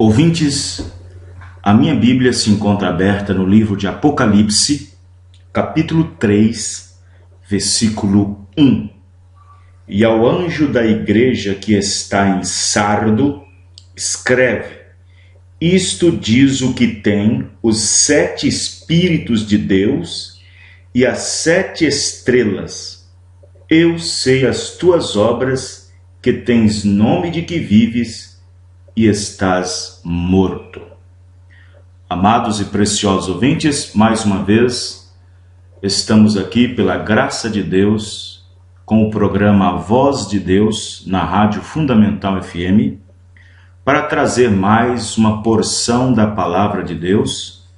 Ouvintes, a minha Bíblia se encontra aberta no livro de Apocalipse, capítulo 3, versículo 1. E ao anjo da igreja que está em Sardo, escreve: Isto diz o que tem os 7 Espíritos de Deus e as 7 estrelas. Eu sei as tuas obras, que tens nome de que vives e estás morto. Amados e preciosos ouvintes, mais uma vez estamos aqui pela graça de Deus com o programa A Voz de Deus na Rádio Fundamental FM para trazer mais uma porção da Palavra de Deus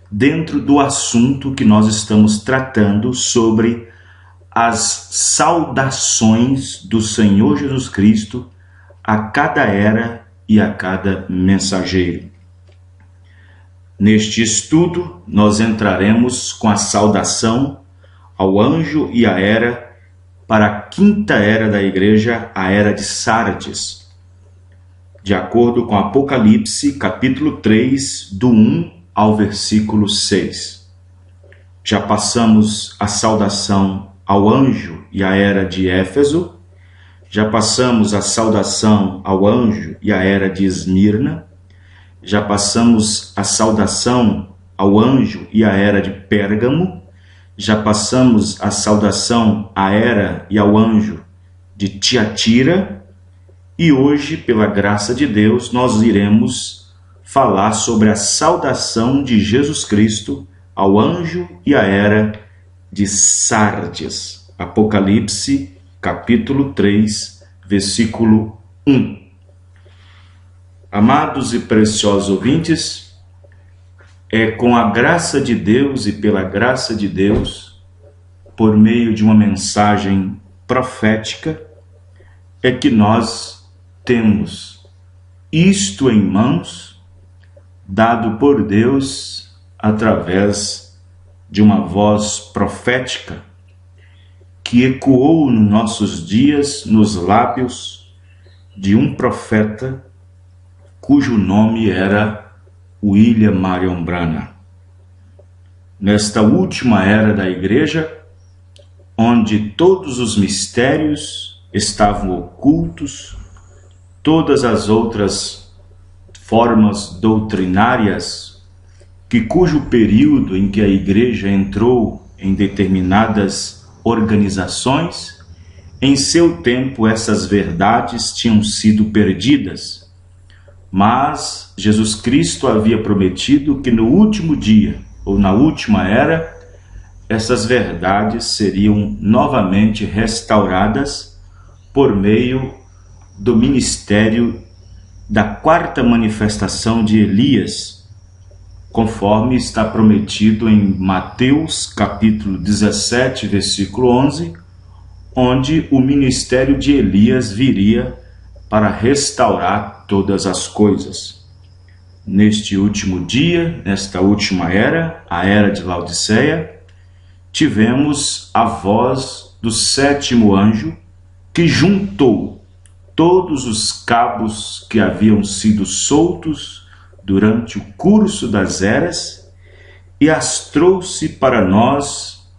dentro do assunto que nós estamos tratando sobre as saudações do Senhor Jesus Cristo a cada era e a cada mensageiro. Neste estudo, nós entraremos com a saudação ao anjo e à era para a 5ª era da igreja, a era de Sardes, de acordo com Apocalipse, capítulo 3, do 1 ao versículo 6. Já passamos a saudação ao anjo e à era de Éfeso, já passamos a saudação ao anjo e à era de Esmirna, já passamos a saudação ao anjo e à era de Pérgamo, já passamos a saudação à era e ao anjo de Tiatira, e hoje, pela graça de Deus, nós iremos falar sobre a saudação de Jesus Cristo ao anjo e à era de Sardes. Apocalipse, capítulo 3, versículo 1. Amados e preciosos ouvintes, é com a graça de Deus e pela graça de Deus, por meio de uma mensagem profética, é que nós temos isto em mãos, dado por Deus através de uma voz profética que ecoou nos nossos dias nos lábios de um profeta cujo nome era William Marion Branham. Nesta última era da igreja, onde todos os mistérios estavam ocultos, todas as outras formas doutrinárias, cujo período em que a igreja entrou em determinadas organizações, em seu tempo essas verdades tinham sido perdidas, mas Jesus Cristo havia prometido que no último dia, ou na última era, essas verdades seriam novamente restauradas por meio do ministério da 4ª manifestação de Elias, conforme está prometido em Mateus, capítulo 17, versículo 11, onde o ministério de Elias viria para restaurar todas as coisas. Neste último dia, nesta última era, a era de Laodiceia, tivemos a voz do 7º anjo que juntou todos os cabos que haviam sido soltos durante o curso das eras e as trouxe para nós,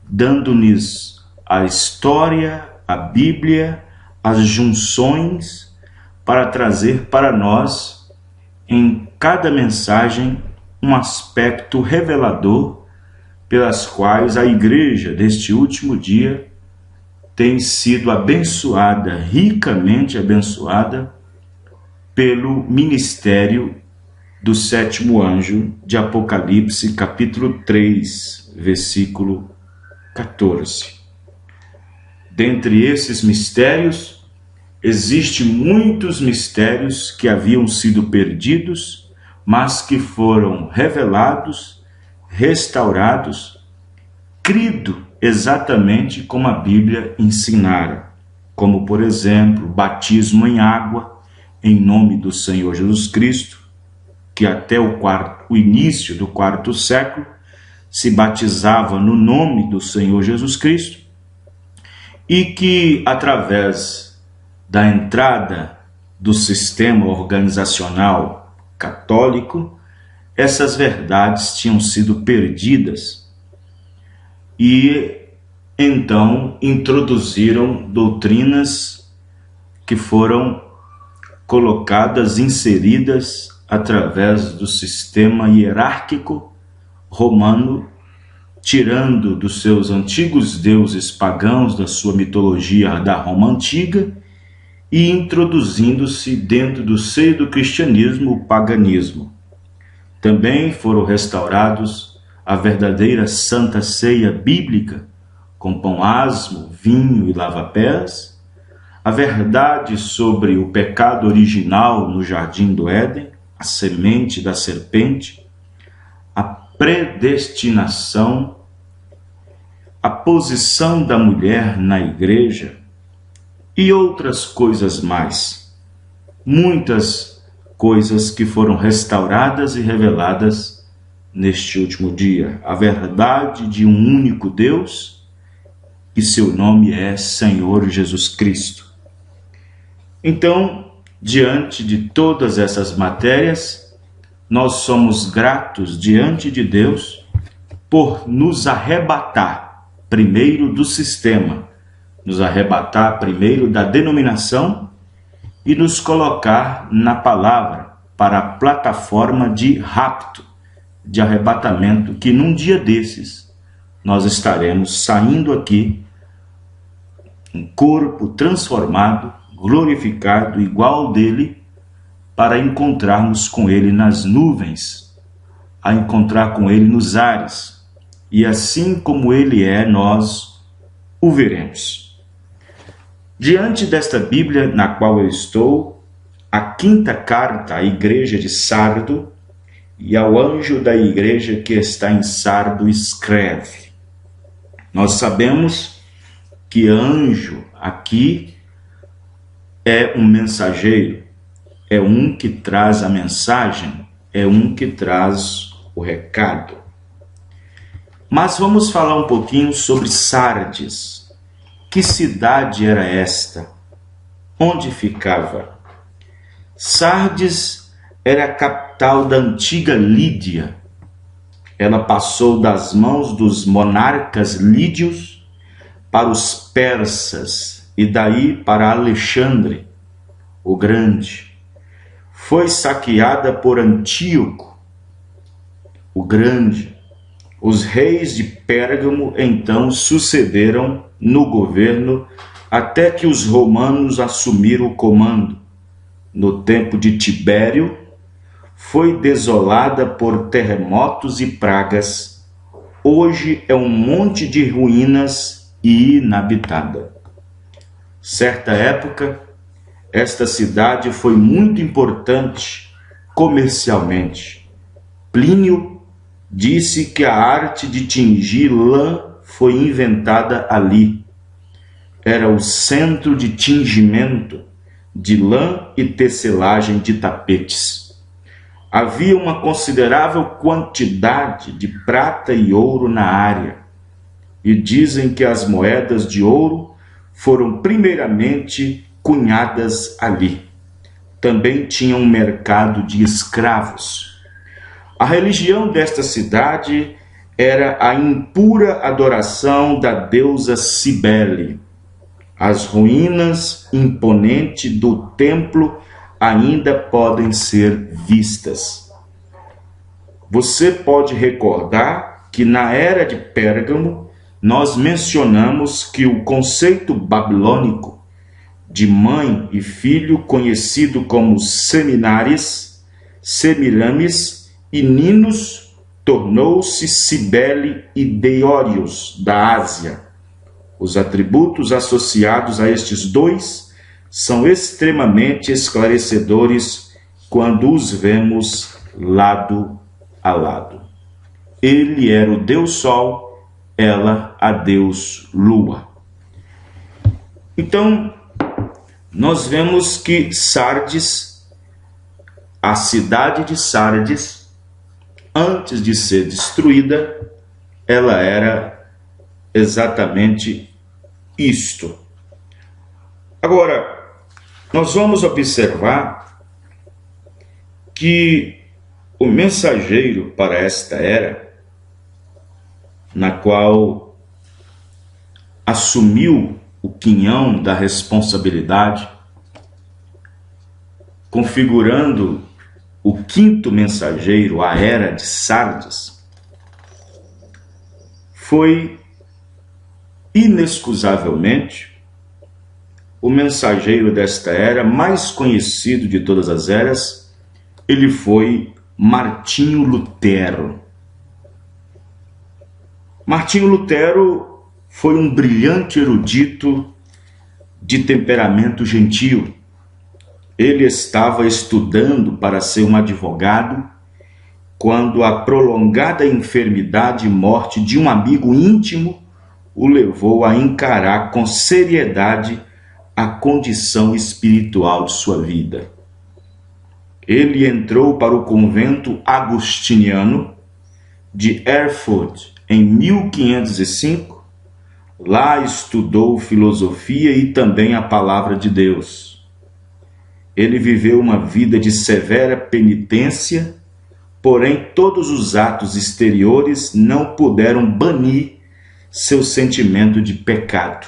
dando-nos a história, a Bíblia, as junções, para trazer para nós, em cada mensagem, um aspecto revelador pelas quais a igreja deste último dia tem sido abençoada, ricamente abençoada, pelo ministério do 7º anjo de Apocalipse, capítulo 3, versículo 14. Dentre esses mistérios, existem muitos mistérios que haviam sido perdidos, mas que foram revelados, restaurados, crido exatamente como a Bíblia ensinara, como, por exemplo, batismo em água, em nome do Senhor Jesus Cristo, que até o início do 4º século se batizava no nome do Senhor Jesus Cristo, e que, através da entrada do sistema organizacional católico, essas verdades tinham sido perdidas e então introduziram doutrinas que foram colocadas, inseridas através do sistema hierárquico romano, tirando dos seus antigos deuses pagãos, da sua mitologia da Roma antiga, e introduzindo-se dentro do seio do cristianismo o paganismo. Também foram restaurados a verdadeira Santa Ceia bíblica, com pão asmo, vinho e lava-pés, a verdade sobre o pecado original no jardim do Éden, a semente da serpente, a predestinação, a posição da mulher na igreja e outras coisas mais. Muitas coisas que foram restauradas e reveladas neste último dia. A verdade de um único Deus, e seu nome é Senhor Jesus Cristo. Então, diante de todas essas matérias, nós somos gratos diante de Deus por nos arrebatar primeiro do sistema, nos arrebatar primeiro da denominação e nos colocar na palavra para a plataforma de rapto, de arrebatamento, que num dia desses nós estaremos saindo aqui, um corpo transformado, glorificado, igual ao dele, para encontrarmos com ele nas nuvens, a encontrar com ele nos ares, e assim como ele é, nós o veremos. Diante desta Bíblia na qual eu estou, a quinta carta à igreja de Sardo, e ao anjo da igreja que está em Sardo escreve. Nós sabemos que anjo aqui é um mensageiro, é um que traz a mensagem, é um que traz o recado. Mas vamos falar um pouquinho sobre Sardes. Que cidade era esta? Onde ficava? Sardes era a capital da antiga Lídia. Ela passou das mãos dos monarcas lídios para os persas e daí para Alexandre, o Grande. Foi saqueada por Antíoco, o Grande. Os reis de Pérgamo então sucederam no governo até que os romanos assumiram o comando. No tempo de Tibério, foi desolada por terremotos e pragas. Hoje é um monte de ruínas e inabitada. Certa época, esta cidade foi muito importante comercialmente. Plínio disse que a arte de tingir lã foi inventada ali. Era o centro de tingimento de lã e tecelagem de tapetes. Havia uma considerável quantidade de prata e ouro na área, e dizem que as moedas de ouro foram primeiramente cunhadas ali. Também tinha um mercado de escravos. A religião desta cidade era a impura adoração da deusa Cibele. As ruínas imponentes do templo ainda podem ser vistas. Você pode recordar que na era de Pérgamo nós mencionamos que o conceito babilônico de mãe e filho, conhecido como Seminares, Semiramis e Ninos, tornou-se Cibele e Deórios da Ásia. Os atributos associados a estes dois são extremamente esclarecedores quando os vemos lado a lado. Ele era o Deus Sol, ela a Deus Lua. Então, nós vemos que Sardes, a cidade de Sardes, antes de ser destruída, ela era exatamente isto. Agora, nós vamos observar que o mensageiro para esta era, na qual assumiu o quinhão da responsabilidade, configurando o quinto mensageiro, a era de Sardes, foi inescusavelmente o mensageiro desta era, mais conhecido de todas as eras. Ele foi Martinho Lutero. Martinho Lutero foi um brilhante erudito de temperamento gentil. Ele estava estudando para ser um advogado quando a prolongada enfermidade e morte de um amigo íntimo o levou a encarar com seriedade a condição espiritual de sua vida. Ele entrou para o convento agustiniano de Erfurt em 1505. Lá estudou filosofia e também a palavra de Deus. Ele viveu uma vida de severa penitência, porém todos os atos exteriores não puderam banir seu sentimento de pecado.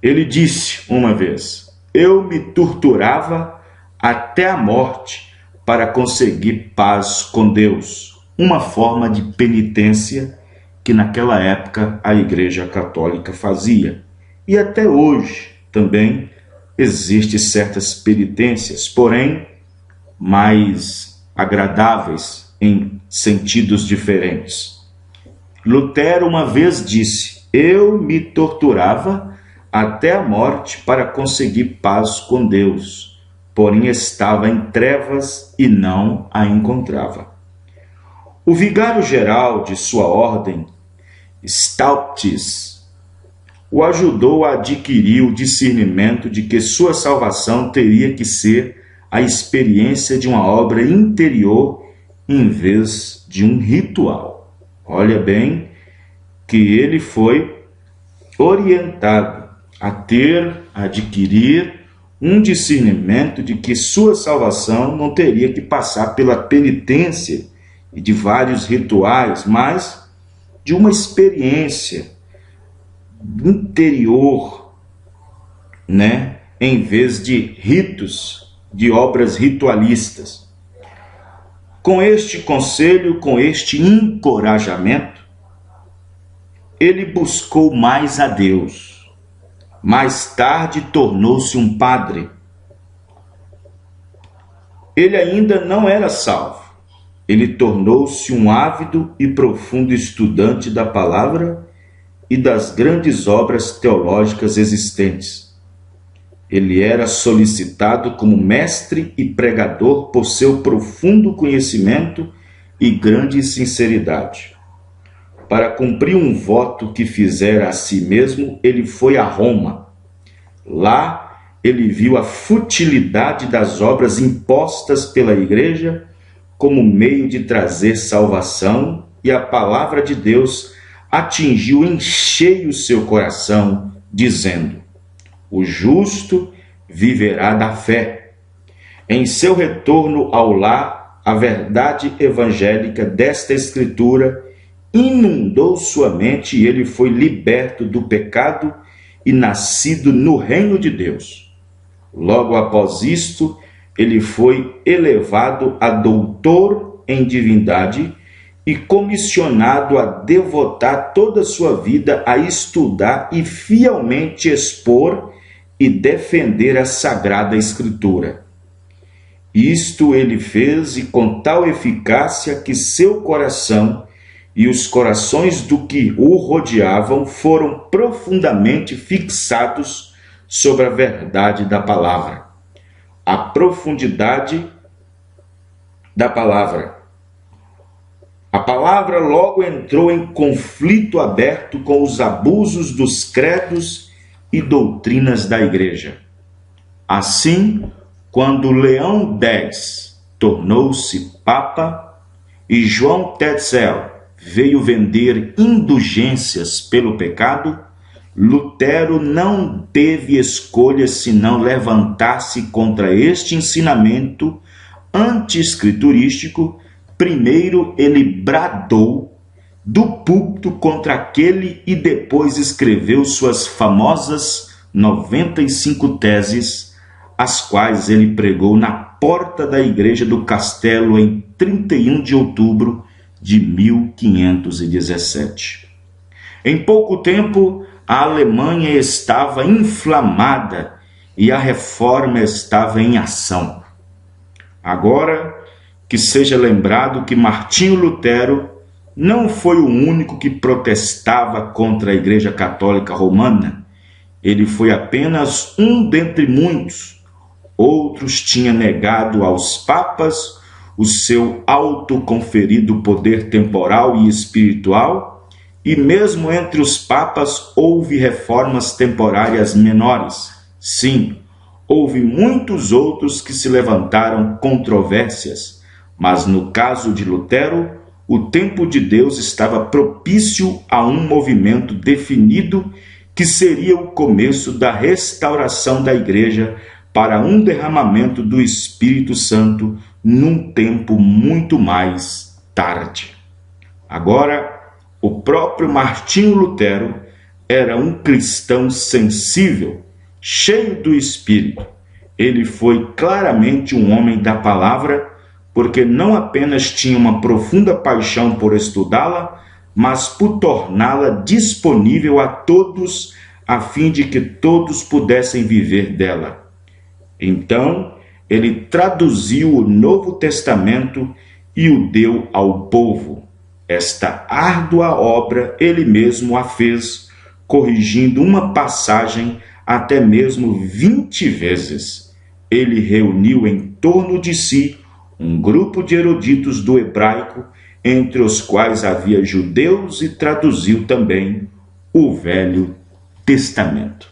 Ele disse uma vez: eu me torturava até a morte para conseguir paz com Deus. Uma forma de penitência que naquela época a Igreja Católica fazia. E até hoje também existem certas penitências, porém mais agradáveis em sentidos diferentes. Lutero uma vez disse: eu me torturava até a morte para conseguir paz com Deus, porém estava em trevas e não a encontrava. O vigário-geral de sua ordem, Staupitz, o ajudou a adquirir o discernimento de que sua salvação teria que ser a experiência de uma obra interior em vez de um ritual. Olha bem que ele foi orientado a adquirir um discernimento de que sua salvação não teria que passar pela penitência e de vários rituais, mas de uma experiência interior, em vez de ritos, de obras ritualistas. Com este conselho, com este encorajamento, ele buscou mais a Deus. Mais tarde tornou-se um padre. Ele ainda não era salvo. Ele tornou-se um ávido e profundo estudante da palavra e das grandes obras teológicas existentes. Ele era solicitado como mestre e pregador por seu profundo conhecimento e grande sinceridade. Para cumprir um voto que fizera a si mesmo, ele foi a Roma. Lá, ele viu a futilidade das obras impostas pela Igreja como meio de trazer salvação, e a palavra de Deus atingiu em cheio seu coração, dizendo: o justo viverá da fé. Em seu retorno ao lar, a verdade evangélica desta Escritura inundou sua mente e ele foi liberto do pecado e nascido no reino de Deus. Logo após isto, ele foi elevado a doutor em divindade e comissionado a devotar toda a sua vida a estudar e fielmente expor e defender a Sagrada Escritura. Isto ele fez e com tal eficácia que seu coração e os corações do que o rodeavam foram profundamente fixados sobre a verdade da palavra. A profundidade da palavra. A palavra logo entrou em conflito aberto com os abusos dos credos e doutrinas da Igreja. Assim, quando Leão X tornou-se Papa e João Tetzel veio vender indulgências pelo pecado, Lutero não teve escolha senão levantar-se contra este ensinamento anti-escriturístico, primeiro ele bradou do púlpito contra aquele e depois escreveu suas famosas 95 teses, as quais ele pregou na porta da igreja do Castelo em 31 de outubro de 1517. Em pouco tempo, a Alemanha estava inflamada e a reforma estava em ação. Agora, que seja lembrado que Martinho Lutero não foi o único que protestava contra a Igreja Católica Romana. Ele foi apenas um dentre muitos. Outros tinham negado aos papas o seu autoconferido poder temporal e espiritual, e mesmo entre os papas houve reformas temporárias menores. Sim, houve muitos outros que se levantaram controvérsias, mas no caso de Lutero, o tempo de Deus estava propício a um movimento definido que seria o começo da restauração da igreja para um derramamento do Espírito Santo num tempo muito mais tarde. Agora, o próprio Martinho Lutero era um cristão sensível, cheio do Espírito. Ele foi claramente um homem da palavra, porque não apenas tinha uma profunda paixão por estudá-la, mas por torná-la disponível a todos, a fim de que todos pudessem viver dela. Então, ele traduziu o Novo Testamento e o deu ao povo. Esta árdua obra ele mesmo a fez, corrigindo uma passagem até mesmo 20 vezes. Ele reuniu em torno de si um grupo de eruditos do hebraico, entre os quais havia judeus, e traduziu também o Velho Testamento.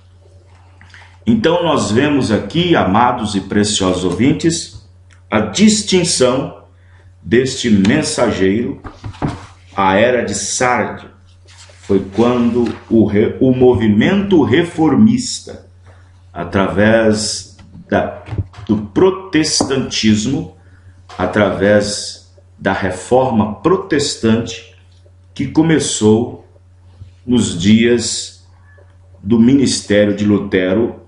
Então nós vemos aqui, amados e preciosos ouvintes, a distinção deste mensageiro. A era de Sardes foi quando o movimento reformista, através do protestantismo, através da reforma protestante, que começou nos dias do ministério de Lutero,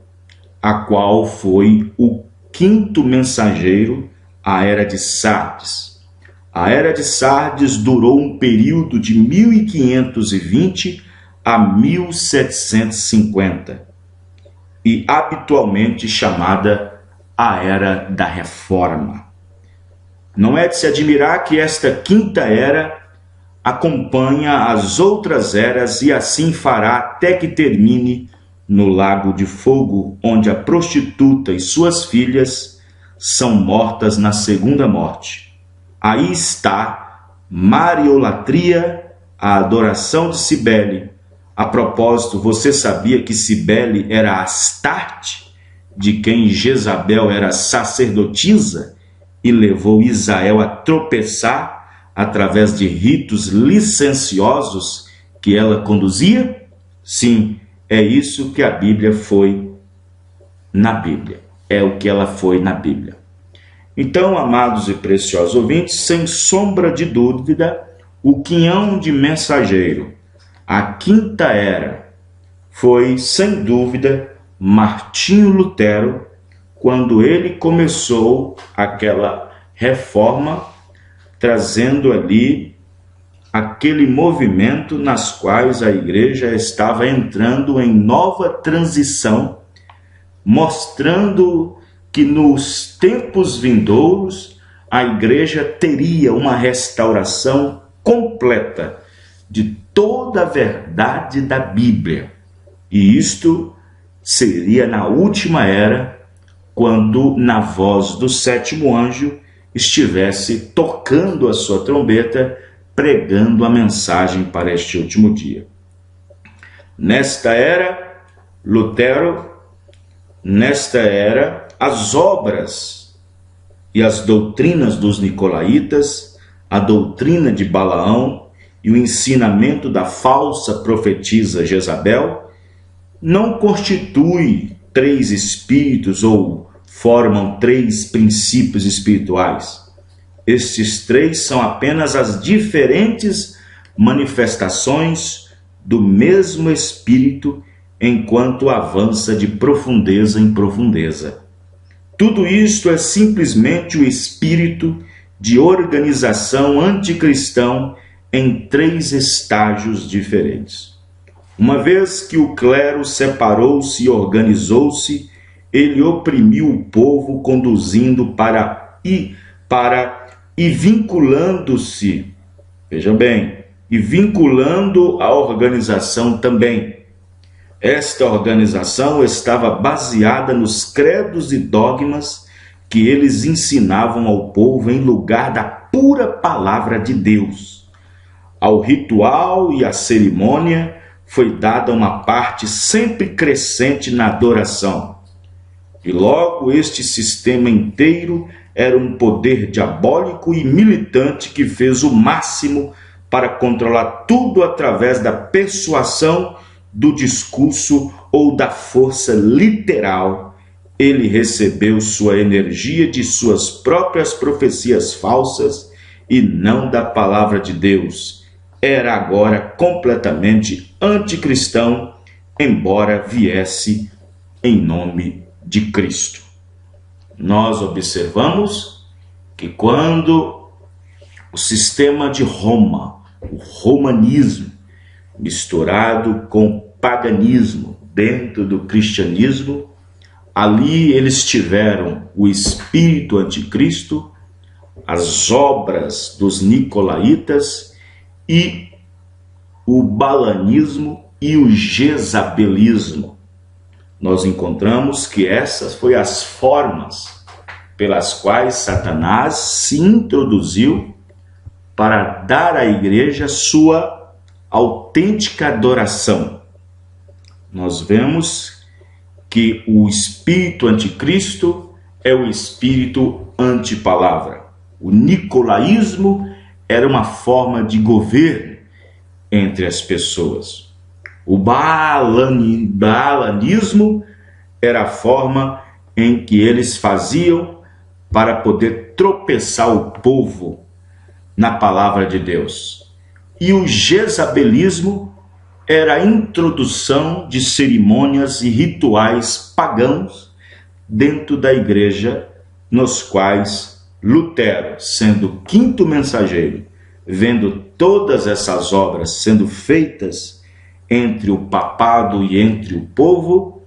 a qual foi o quinto mensageiro, a Era de Sardes. A Era de Sardes durou um período de 1520 a 1750 e habitualmente chamada a Era da Reforma. Não é de se admirar que esta quinta era acompanha as outras eras e assim fará até que termine no Lago de Fogo, onde a prostituta e suas filhas são mortas na segunda morte. Aí está Mariolatria, a adoração de Cibele. A propósito, você sabia que Cibele era Astarte, de quem Jezabel era sacerdotisa e levou Israel a tropeçar através de ritos licenciosos que ela conduzia? Sim, é isso que a Bíblia foi na Bíblia. É o que ela foi na Bíblia. Então, amados e preciosos ouvintes, sem sombra de dúvida, o quinhão de mensageiro, a quinta era, foi, sem dúvida, Martinho Lutero, quando ele começou aquela reforma, trazendo ali aquele movimento nas quais a igreja estava entrando em nova transição, mostrando que nos tempos vindouros a igreja teria uma restauração completa de toda a verdade da Bíblia. E isto seria na última era, quando na voz do sétimo anjo estivesse tocando a sua trombeta, pregando a mensagem para este último dia. Nesta era, Lutero, as obras e as doutrinas dos nicolaítas, a doutrina de Balaão e o ensinamento da falsa profetisa Jezabel não constitui três espíritos ou formam três princípios espirituais. Estes três são apenas as diferentes manifestações do mesmo Espírito enquanto avança de profundeza em profundeza. Tudo isto é simplesmente o espírito de organização anticristão em três estágios diferentes. Uma vez que o clero separou-se e organizou-se, ele oprimiu o povo, conduzindo e vinculando-se, veja bem, e vinculando a organização também. Esta organização estava baseada nos credos e dogmas que eles ensinavam ao povo em lugar da pura palavra de Deus. Ao ritual e à cerimônia foi dada uma parte sempre crescente na adoração. E logo este sistema inteiro era um poder diabólico e militante que fez o máximo para controlar tudo através da persuasão, do discurso ou da força literal. Ele recebeu sua energia de suas próprias profecias falsas e não da palavra de Deus. Era agora completamente anticristão, embora viesse em nome de Cristo. Nós observamos que quando o sistema de Roma, o romanismo, misturado com paganismo dentro do cristianismo, ali eles tiveram o espírito anticristo, as obras dos nicolaítas e o balanismo e o jezabelismo. Nós encontramos que essas foram as formas pelas quais Satanás se introduziu para dar à igreja sua autêntica adoração. Nós vemos que o espírito anticristo é o espírito antipalavra. O nicolaísmo era uma forma de governo entre as pessoas. O balanismo era a forma em que eles faziam para poder tropeçar o povo na palavra de Deus. E o jezabelismo era a introdução de cerimônias e rituais pagãos dentro da igreja, nos quais Lutero, sendo o quinto mensageiro, vendo todas essas obras sendo feitas entre o papado e entre o povo,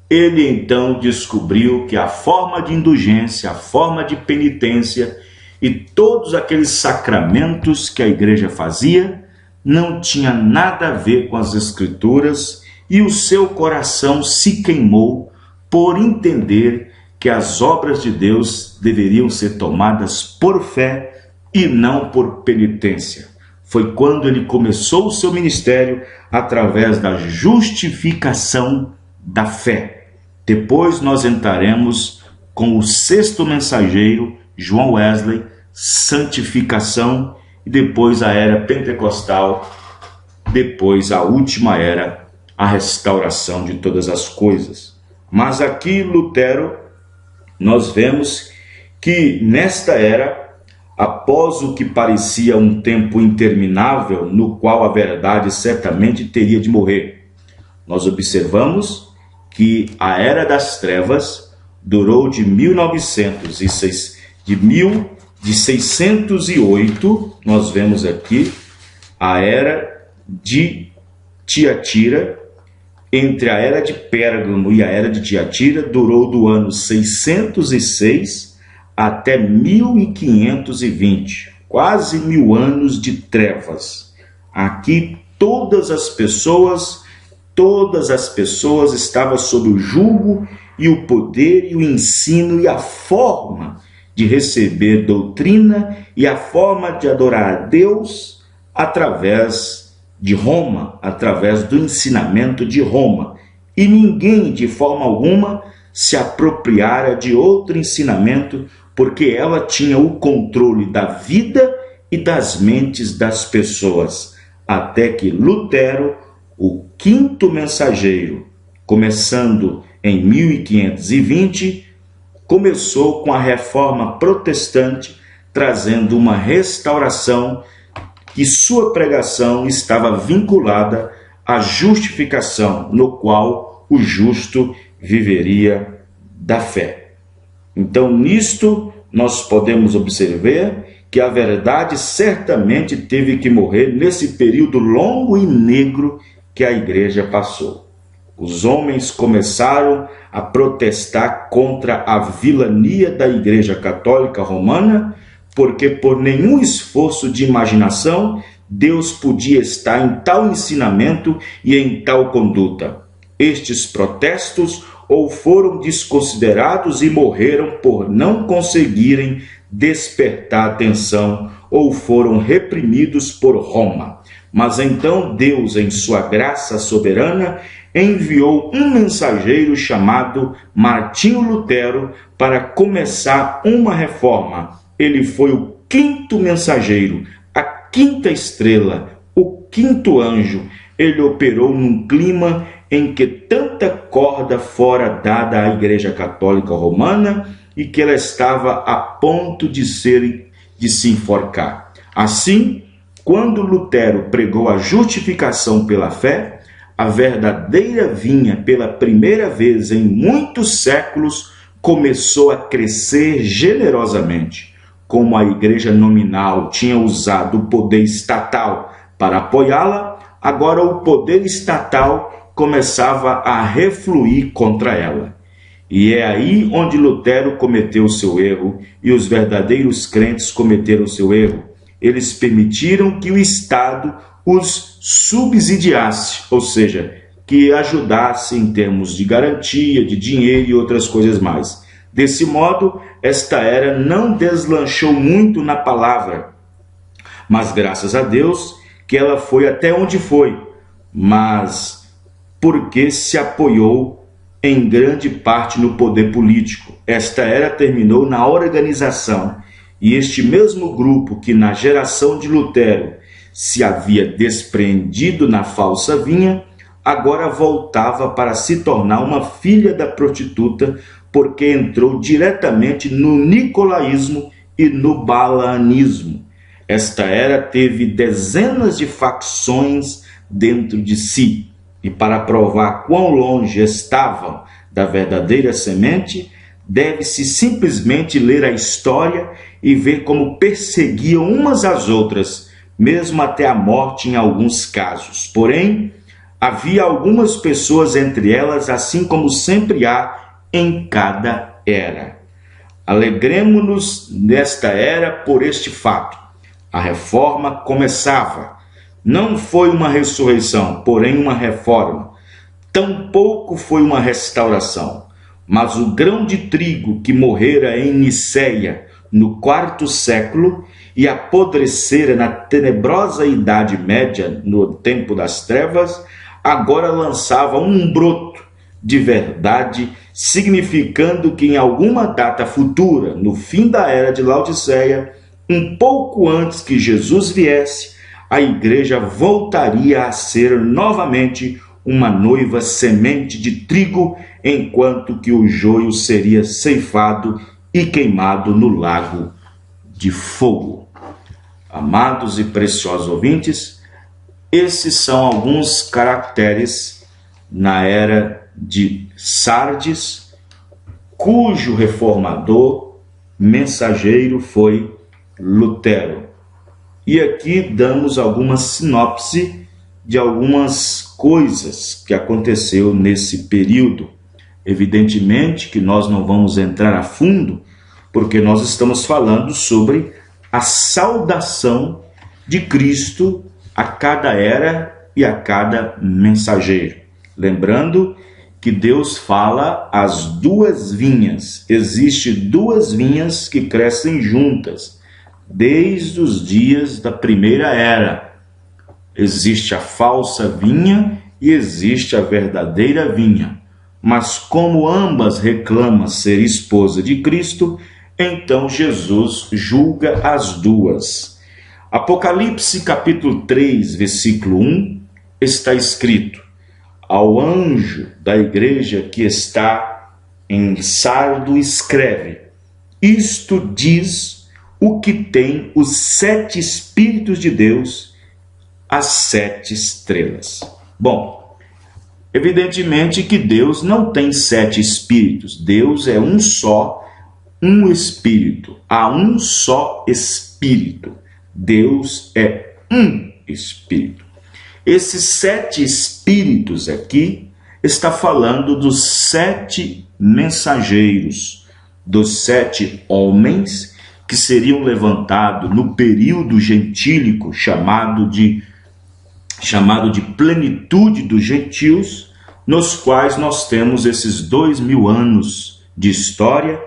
ele então descobriu que a forma de indulgência, a forma de penitência e todos aqueles sacramentos que a igreja fazia não tinha nada a ver com as Escrituras, e o seu coração se queimou por entender que as obras de Deus deveriam ser tomadas por fé e não por penitência. Foi quando ele começou o seu ministério através da justificação da fé. Depois nós entraremos com o sexto mensageiro, João Wesley, santificação, e depois a era pentecostal, depois a última era, a restauração de todas as coisas. Mas aqui Lutero, nós vemos que nesta era, após o que parecia um tempo interminável, no qual a verdade certamente teria de morrer, nós observamos que a era das trevas durou de 608, nós vemos aqui a era de Tiatira. Entre a era de Pérgamo e a era de Tiatira durou do ano 606 até 1520, quase 1000 anos de trevas. Aqui todas as pessoas estavam sob o jugo e o poder e o ensino e a forma de receber doutrina e a forma de adorar a Deus através de Roma, através do ensinamento de Roma. E ninguém, de forma alguma, se apropriara de outro ensinamento, porque ela tinha o controle da vida e das mentes das pessoas. Até que Lutero, o quinto mensageiro, começando em 1520, começou com a reforma protestante, trazendo uma restauração, e sua pregação estava vinculada à justificação, no qual o justo viveria da fé. Então, nisto, nós podemos observar que a verdade certamente teve que morrer nesse período longo e negro que a igreja passou. Os homens começaram a protestar contra a vilania da Igreja Católica Romana, porque por nenhum esforço de imaginação Deus podia estar em tal ensinamento e em tal conduta. Estes protestos ou foram desconsiderados e morreram por não conseguirem despertar atenção, ou foram reprimidos por Roma. Mas então Deus, em sua graça soberana, enviou um mensageiro chamado Martinho Lutero para começar uma reforma. Ele foi o quinto mensageiro, a quinta estrela, o quinto anjo. Ele operou num clima em que tanta corda fora dada à Igreja Católica Romana e que ela estava a ponto de se enforcar. Assim, quando Lutero pregou a justificação pela fé, a verdadeira vinha pela primeira vez em muitos séculos começou a crescer generosamente. Como a igreja nominal tinha usado o poder estatal para apoiá-la, agora o poder estatal começava a refluir contra ela. E é aí onde Lutero cometeu seu erro e os verdadeiros crentes cometeram seu erro. Eles permitiram que o Estado os subsidiasse, ou seja, que ajudasse em termos de garantia, de dinheiro e outras coisas mais. Desse modo, esta era não deslanchou muito na palavra, mas graças a Deus que ela foi até onde foi, mas porque se apoiou em grande parte no poder político. Esta era terminou na organização, e este mesmo grupo que na geração de Lutero se havia despreendido na falsa vinha, agora voltava para se tornar uma filha da prostituta, porque entrou diretamente no nicolaísmo e no balanismo. Esta era teve dezenas de facções dentro de si, e para provar quão longe estavam da verdadeira semente, deve-se simplesmente ler a história e ver como perseguiam umas às outras, mesmo até a morte em alguns casos. Porém, havia algumas pessoas entre elas, assim como sempre há em cada era. Alegremo-nos nesta era por este fato. A reforma começava. Não foi uma ressurreição, porém uma reforma. Tampouco foi uma restauração. Mas o grão de trigo que morrera em Niceia no 4º século e apodrecera na tenebrosa Idade Média, no tempo das trevas, agora lançava um broto de verdade, significando que em alguma data futura, no fim da era de Laodiceia, um pouco antes que Jesus viesse, a igreja voltaria a ser novamente uma noiva semente de trigo, enquanto que o joio seria ceifado e queimado no lago de fogo. Amados e preciosos ouvintes, esses são alguns caracteres na era de Sardes, cujo reformador, mensageiro foi Lutero. E aqui damos alguma sinopse de algumas coisas que aconteceu nesse período. Evidentemente que nós não vamos entrar a fundo, porque nós estamos falando sobre a saudação de Cristo a cada era e a cada mensageiro. Lembrando que Deus fala as duas vinhas. Existem duas vinhas que crescem juntas desde os dias da primeira era. Existe a falsa vinha e existe a verdadeira vinha. Mas como ambas reclamam ser esposa de Cristo, então Jesus julga as duas. Apocalipse capítulo 3, versículo 1, está escrito: ao anjo da igreja que está em Sardo, escreve: isto diz o que tem os 7 Espíritos de Deus, as 7 estrelas. Bom, evidentemente que Deus não tem 7 espíritos. Deus é um só, um espírito. Há um só espírito. Deus é um espírito. Esses 7 espíritos aqui está falando dos 7 mensageiros, dos 7 homens que seriam levantados no período gentílico chamado de plenitude dos gentios, nos quais nós temos esses 2000 anos de história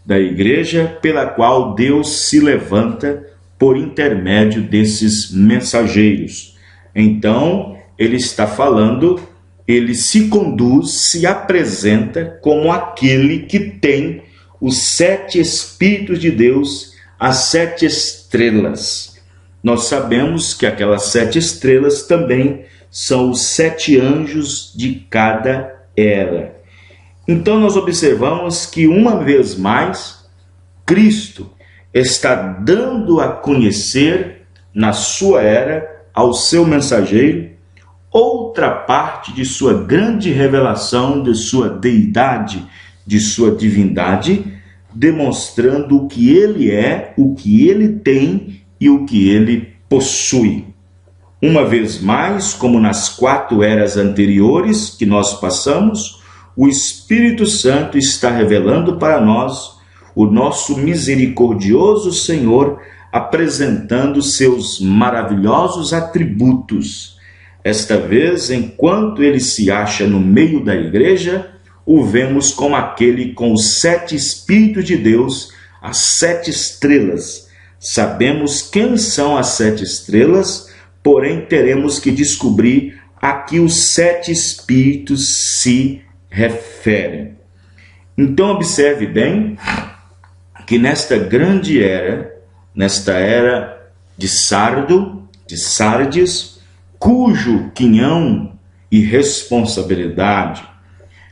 da igreja, pela qual Deus se levanta por intermédio desses mensageiros. Então, ele está falando, ele se conduz, se apresenta como aquele que tem os 7 Espíritos de Deus, as 7 estrelas. Nós sabemos que aquelas 7 estrelas também são os 7 anjos de cada era. Então nós observamos que uma vez mais, Cristo está dando a conhecer na sua era ao seu mensageiro outra parte de sua grande revelação, de sua deidade, de sua divindade, demonstrando o que ele é, o que ele tem e o que ele possui. Uma vez mais, como nas 4 eras anteriores que nós passamos, o Espírito Santo está revelando para nós o nosso misericordioso Senhor, apresentando seus maravilhosos atributos. Esta vez, enquanto ele se acha no meio da igreja, o vemos como aquele com os 7 Espíritos de Deus, as 7 estrelas. Sabemos quem são as 7 estrelas, porém teremos que descobrir a que os 7 Espíritos se referem. Então observe bem que nesta grande era, nesta era de Sardo, de Sardes, cujo quinhão e responsabilidade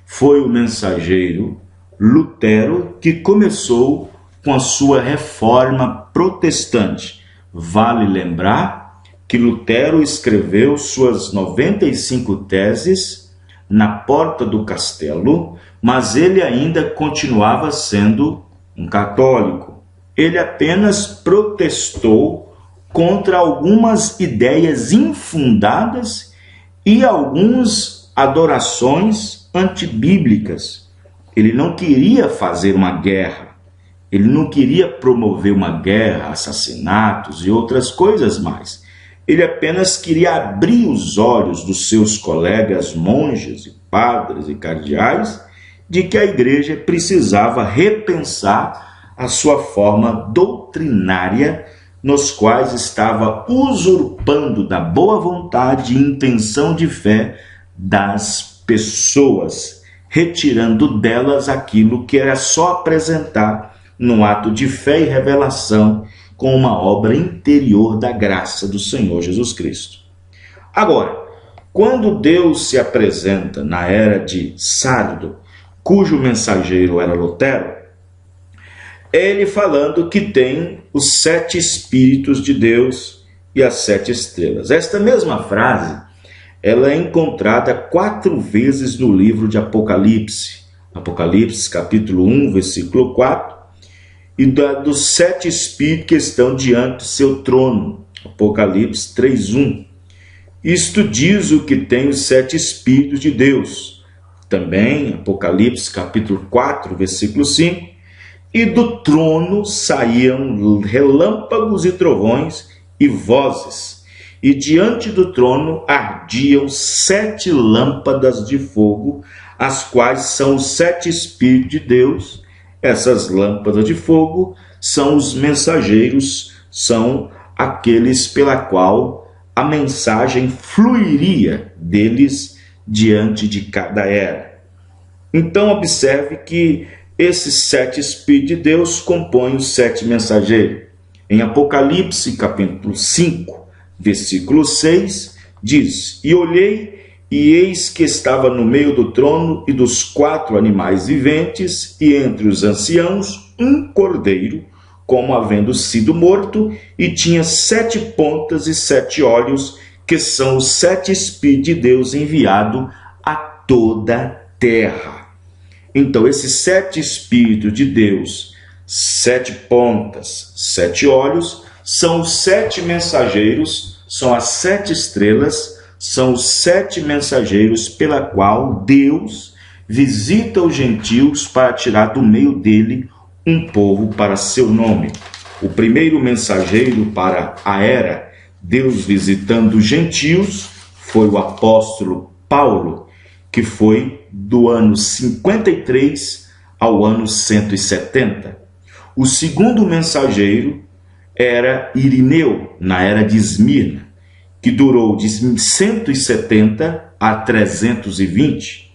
foi o mensageiro Lutero, que começou com a sua reforma protestante. Vale lembrar que Lutero escreveu suas 95 teses na porta do castelo, mas ele ainda continuava sendo um católico. Ele apenas protestou contra algumas ideias infundadas e algumas adorações antibíblicas. Ele não queria fazer uma guerra, ele não queria promover uma guerra, assassinatos e outras coisas mais. Ele apenas queria abrir os olhos dos seus colegas monges e padres e cardeais de que a igreja precisava repensar a sua forma doutrinária, nos quais estava usurpando da boa vontade e intenção de fé das pessoas, retirando delas aquilo que era só apresentar num ato de fé e revelação com uma obra interior da graça do Senhor Jesus Cristo. Agora, quando Deus se apresenta na era de Sardo, cujo mensageiro era Lutero, ele falando que tem os 7 Espíritos de Deus e as 7 estrelas. Esta mesma frase, ela é encontrada 4 vezes no livro de Apocalipse. Apocalipse, capítulo 1, versículo 4, e dos 7 Espíritos que estão diante do seu trono. Apocalipse 3:1. Isto diz o que tem os 7 Espíritos de Deus. Também, Apocalipse, capítulo 4, versículo 5. E do trono saíam relâmpagos e trovões e vozes, e diante do trono ardiam 7 lâmpadas de fogo, as quais são os 7 Espíritos de Deus. Essas lâmpadas de fogo são os mensageiros, são aqueles pela qual a mensagem fluiria deles diante de cada era. Então observe que esses 7 Espíritos de Deus compõem os 7 mensageiros. Em Apocalipse, capítulo 5, versículo 6, diz: E olhei, E eis que estava no meio do trono e dos 4 animais viventes, e entre os anciãos, um cordeiro, como havendo sido morto, e tinha 7 pontas e 7 olhos, que são os 7 Espíritos de Deus enviado a toda a terra. Então, esses 7 Espíritos de Deus, 7 pontas, 7 olhos, são os 7 mensageiros, são as 7 estrelas, são os 7 mensageiros pela qual Deus visita os gentios para tirar do meio dele um povo para seu nome. O primeiro mensageiro para a era Deus visitando os gentios foi o apóstolo Paulo, que foi do ano 53 ao ano 170. O segundo mensageiro era Irineu, na era de Esmirna, que durou de 170 a 320.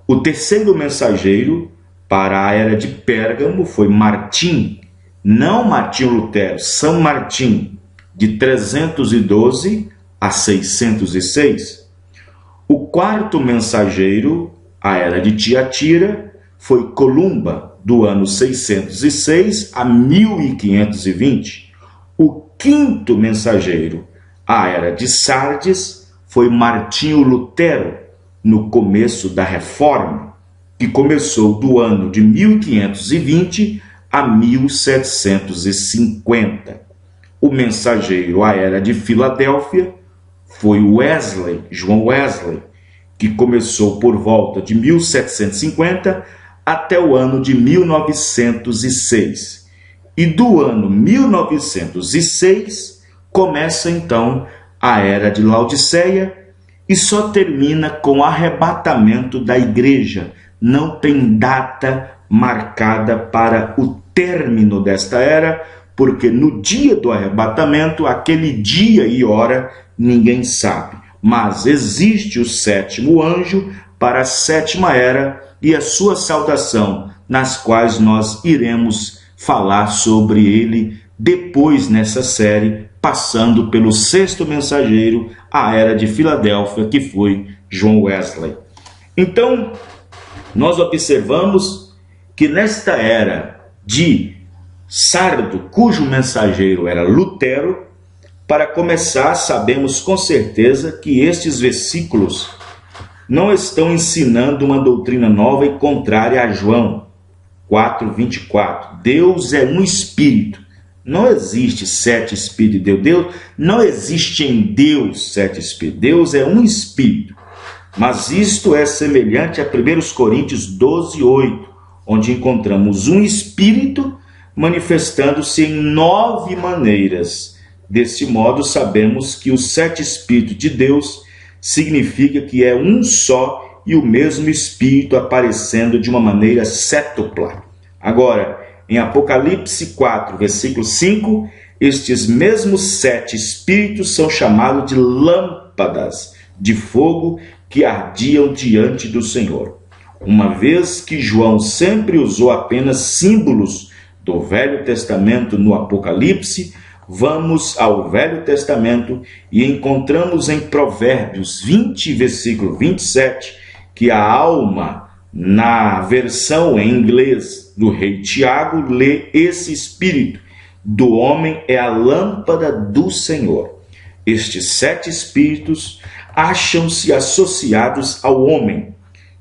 O terceiro mensageiro para a era de Pérgamo foi Martim, não Martinho Lutero, São Martim, de 312 a 606. O quarto mensageiro, a era de Tiatira, foi Columba, do ano 606 a 1520. O quinto mensageiro, a era de Sardes, foi Martinho Lutero, no começo da Reforma, que começou do ano de 1520 a 1750. O mensageiro, a era de Filadélfia, foi Wesley, João Wesley, que começou por volta de 1750 até o ano de 1906. E do ano 1906 começa então a era de Laodiceia e só termina com o arrebatamento da igreja. Não tem data marcada para o término desta era, porque no dia do arrebatamento, aquele dia e hora, ninguém sabe. Mas existe o 7º anjo para a 7ª era e a sua saudação, nas quais nós iremos falar sobre ele depois nessa série, passando pelo 6º mensageiro, a era de Filadélfia, que foi João Wesley. Então, nós observamos que nesta era de Sardo, cujo mensageiro era Lutero, para começar, sabemos com certeza que estes versículos não estão ensinando uma doutrina nova e contrária a João 4:24. Deus é um espírito. Não existe 7 espíritos de Deus. Não existe em Deus 7 espíritos. Deus é um espírito. Mas isto é semelhante a 1 Coríntios 12:8, onde encontramos um espírito manifestando-se em 9 maneiras. Deste modo, sabemos que os 7 espíritos de Deus significa que é um só e o mesmo espírito aparecendo de uma maneira sétupla. Agora, em Apocalipse 4, versículo 5, estes mesmos 7 espíritos são chamados de lâmpadas de fogo que ardiam diante do Senhor. Uma vez que João sempre usou apenas símbolos do Velho Testamento no Apocalipse, vamos ao Velho Testamento e encontramos em Provérbios 20, versículo 27, que a alma, na versão em inglês do rei Tiago, lê esse espírito do homem é a lâmpada do Senhor. Estes 7 espíritos acham-se associados ao homem.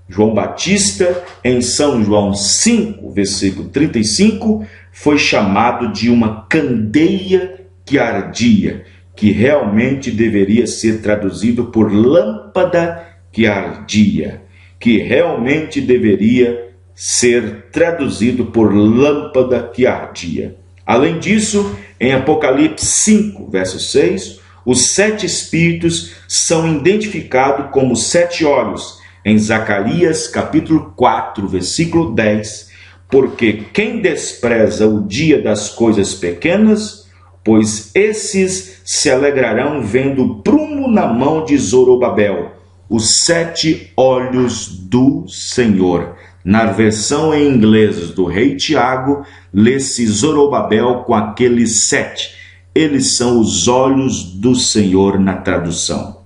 João Batista, em São João 5, versículo 35, foi chamado de uma candeia que ardia, que realmente deveria ser traduzido por lâmpada que ardia, que realmente deveria ser traduzido por lâmpada que ardia. Além disso, em Apocalipse 5, verso 6, os 7 espíritos são identificados como 7 olhos, em Zacarias capítulo 4, versículo 10, porque quem despreza o dia das coisas pequenas, pois esses se alegrarão vendo o prumo na mão de Zorobabel, os 7 olhos do Senhor. Na versão em inglês do rei Tiago, lê-se Zorobabel com aqueles 7. Eles são os olhos do Senhor na tradução.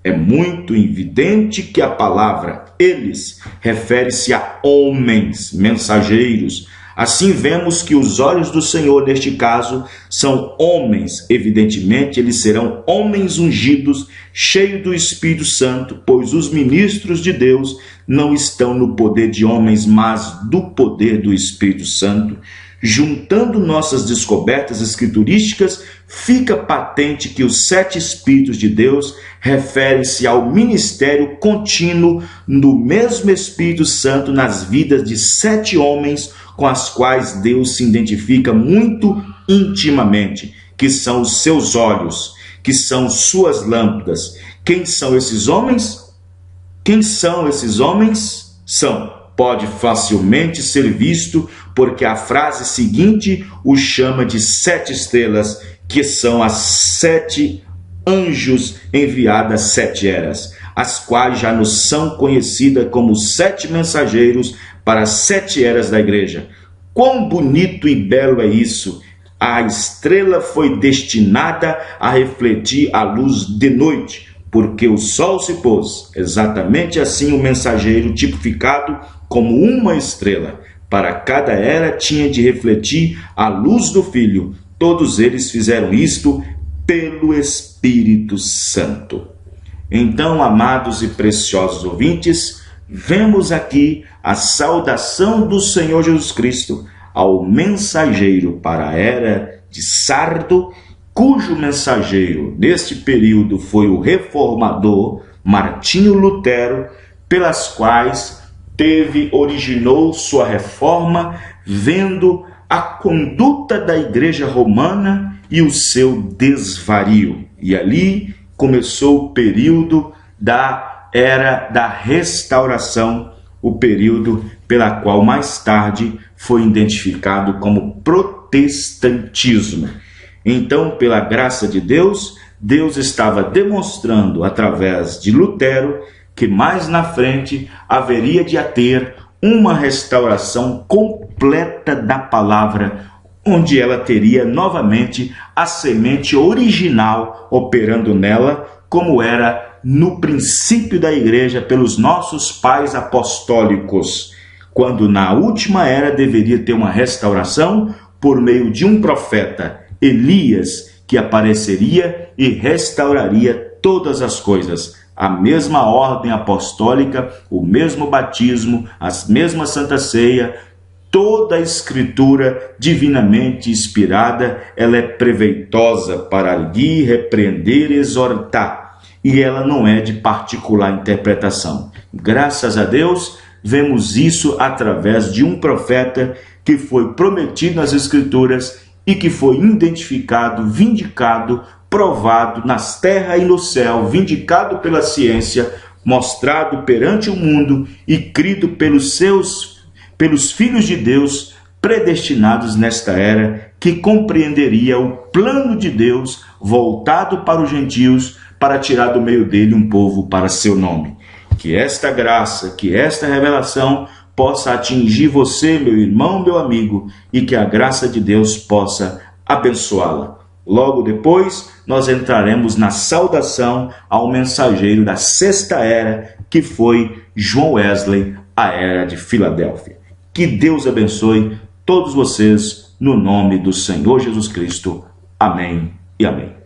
É muito evidente que a palavra eles refere-se a homens, mensageiros. Assim vemos que os olhos do Senhor, neste caso, são homens. Evidentemente, eles serão homens ungidos, cheios do Espírito Santo, pois os ministros de Deus não estão no poder de homens, mas do poder do Espírito Santo. Juntando nossas descobertas escriturísticas, fica patente que os 7 Espíritos de Deus referem-se ao ministério contínuo do mesmo Espírito Santo nas vidas de 7 homens com as quais Deus se identifica muito intimamente, que são os seus olhos, que são suas lâmpadas. Quem são esses homens? Quem são esses homens? Pode facilmente ser visto porque a frase seguinte o chama de 7 estrelas, que são as 7 anjos enviados às 7 eras, as quais já nos são conhecidas como 7 mensageiros para as 7 eras da igreja. Quão bonito e belo é isso! A estrela foi destinada a refletir a luz de noite, porque o sol se pôs. Exatamente assim o mensageiro tipificado como uma estrela. Para cada era tinha de refletir a luz do Filho. Todos eles fizeram isto pelo Espírito Santo. Então, amados e preciosos ouvintes, vemos aqui a saudação do Senhor Jesus Cristo ao mensageiro para a era de Sardo, cujo mensageiro neste período foi o reformador Martinho Lutero, pelas quais originou sua reforma, vendo a conduta da igreja romana e o seu desvario. E ali começou o período da era da restauração, o período pela qual mais tarde foi identificado como protestantismo. Então, pela graça de Deus, Deus estava demonstrando através de Lutero que mais na frente haveria de ter uma restauração completa da palavra, onde ela teria novamente a semente original operando nela, como era no princípio da igreja pelos nossos pais apostólicos, quando na última era deveria ter uma restauração por meio de um profeta, Elias, que apareceria e restauraria todas as coisas. A mesma ordem apostólica, o mesmo batismo, a mesma Santa Ceia, toda a Escritura divinamente inspirada, ela é proveitosa para arguir, repreender e exortar. E ela não é de particular interpretação. Graças a Deus, vemos isso através de um profeta que foi prometido nas Escrituras e que foi identificado, vindicado, provado nas terras e no céu, vindicado pela ciência, mostrado perante o mundo e crido pelos filhos de Deus predestinados nesta era, que compreenderia o plano de Deus voltado para os gentios, para tirar do meio dele um povo para seu nome. Que esta graça, que esta revelação possa atingir você, meu irmão, meu amigo, e que a graça de Deus possa abençoá-la. Logo depois, nós entraremos na saudação ao mensageiro da 6ª era, que foi John Wesley, a era de Filadélfia. Que Deus abençoe todos vocês, no nome do Senhor Jesus Cristo. Amém e amém.